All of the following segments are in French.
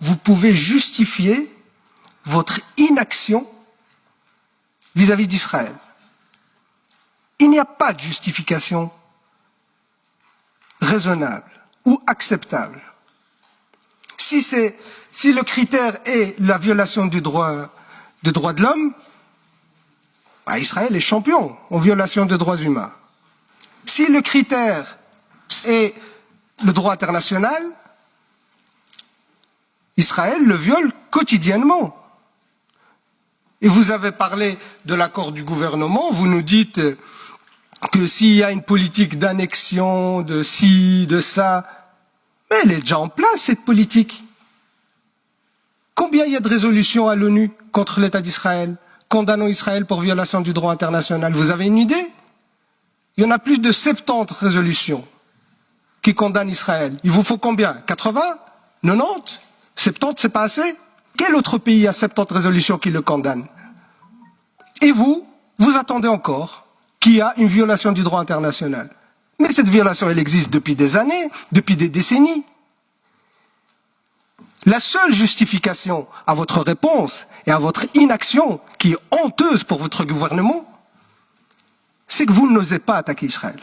vous pouvez justifier votre inaction vis-à-vis d'Israël? Il n'y a pas de justification raisonnable ou acceptable. Si le critère est la violation du droit de l'homme, Israël est champion en violation des droits humains. Si le critère est le droit international, Israël le viole quotidiennement. Et vous avez parlé de l'accord du gouvernement, vous nous dites que s'il y a une politique d'annexion, de ci, de ça, mais elle est déjà en place, cette politique. Combien il y a de résolutions à l'ONU contre l'État d'Israël, condamnant Israël pour violation du droit international? Vous avez une idée? Il y en a plus de 70 résolutions qui condamnent Israël. Il vous faut combien? 80? 90? 70, c'est pas assez? Quel autre pays a 70 résolutions qui le condamnent? Et vous attendez encore qu'il y a une violation du droit international. Mais cette violation, elle existe depuis des années, depuis des décennies. La seule justification à votre réponse et à votre inaction, qui est honteuse pour votre gouvernement, c'est que vous n'osez pas attaquer Israël.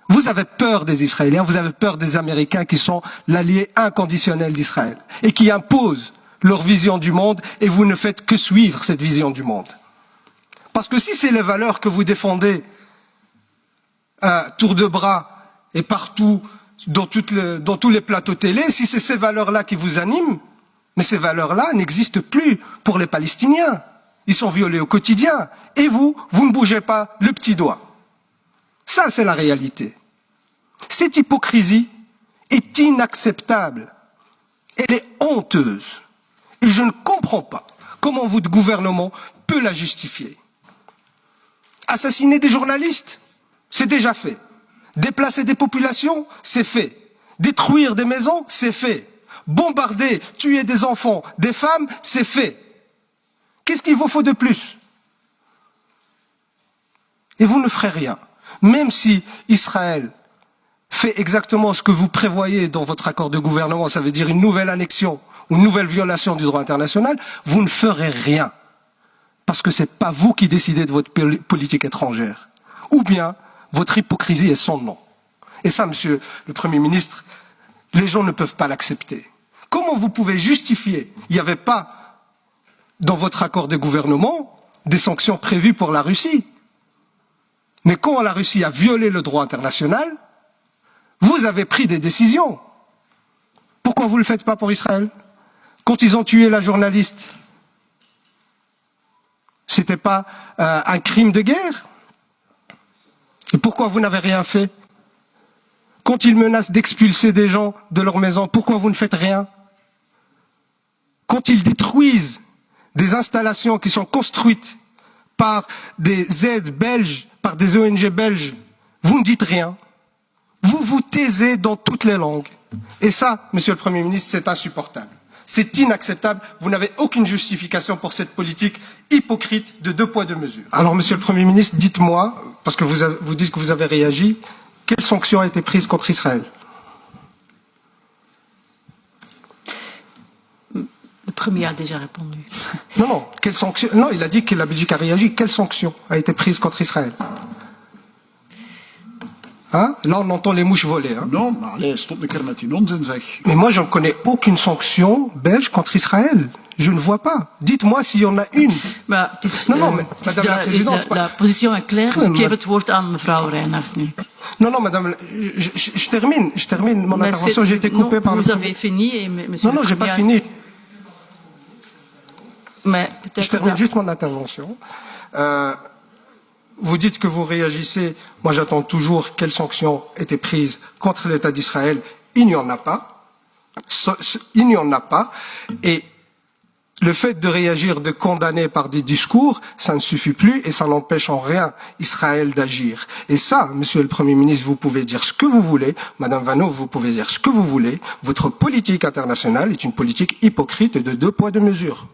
Vous avez peur des Israéliens, vous avez peur des Américains qui sont l'allié inconditionnel d'Israël et qui imposent leur vision du monde et vous ne faites que suivre cette vision du monde. Parce que si c'est les valeurs que vous défendez à tour de bras et partout, dans tous les plateaux télé, si c'est ces valeurs-là qui vous animent, mais ces valeurs-là n'existent plus pour les Palestiniens. Ils sont violés au quotidien. Et vous ne bougez pas le petit doigt. Ça, c'est la réalité. Cette hypocrisie est inacceptable. Elle est honteuse. Et je ne comprends pas comment votre gouvernement peut la justifier. Assassiner des journalistes, c'est déjà fait. Déplacer des populations, c'est fait. Détruire des maisons, c'est fait. Bombarder, tuer des enfants, des femmes, c'est fait. Qu'est-ce qu'il vous faut de plus? Et vous ne ferez rien. Même si Israël fait exactement ce que vous prévoyez dans votre accord de gouvernement, ça veut dire une nouvelle annexion ou une nouvelle violation du droit international, vous ne ferez rien. Parce que ce n'est pas vous qui décidez de votre politique étrangère. Ou bien, votre hypocrisie est sans nom. Et ça, monsieur le Premier ministre, les gens ne peuvent pas l'accepter. Comment vous pouvez justifier? Il n'y avait pas, dans votre accord de gouvernement, des sanctions prévues pour la Russie. Mais quand la Russie a violé le droit international, vous avez pris des décisions. Pourquoi vous ne le faites pas pour Israël? Quand ils ont tué la journaliste, c'était pas un crime de guerre? Et pourquoi vous n'avez rien fait? Quand ils menacent d'expulser des gens de leur maison, pourquoi vous ne faites rien? Quand ils détruisent des installations qui sont construites par des aides belges, par des ONG belges, vous ne dites rien. Vous vous taisez dans toutes les langues. Et ça, monsieur le Premier ministre, c'est insupportable. C'est inacceptable. Vous n'avez aucune justification pour cette politique hypocrite de 2 poids 2 mesures. Alors, monsieur le Premier ministre, dites-moi, parce que vous dites que vous avez réagi, quelles sanctions ont été prises contre Israël? Le Premier a déjà répondu. Non, quelles sanctions? Non, il a dit que la Belgique a réagi. Quelle sanction a été prise contre Israël? Hein? Là, on entend les mouches voler. Hein? Non, maar allez, stop een keer met die onzin, zeg. Mais moi, je ne connais aucune sanction belge contre Israël. Je ne vois pas. Dites-moi s'il y en a une. Maar het is, Non, mais madame la présidente... La position est claire. Ik geef het woord aan mevrouw Reinhardt nu. Non, madame, je termine mon intervention. J'ai été coupé par le... Vous avez fini et monsieur... Non, j'ai pas fini. Mais je termine juste mon intervention. Vous dites que vous réagissez. Moi, j'attends toujours quelles sanctions étaient prises contre l'État d'Israël. Il n'y en a pas. Il n'y en a pas. Et le fait de réagir, de condamner par des discours, ça ne suffit plus et ça n'empêche en rien Israël d'agir. Et ça, monsieur le Premier ministre, vous pouvez dire ce que vous voulez. Madame Vanno, vous pouvez dire ce que vous voulez. Votre politique internationale est une politique hypocrite de 2 poids 2 mesures.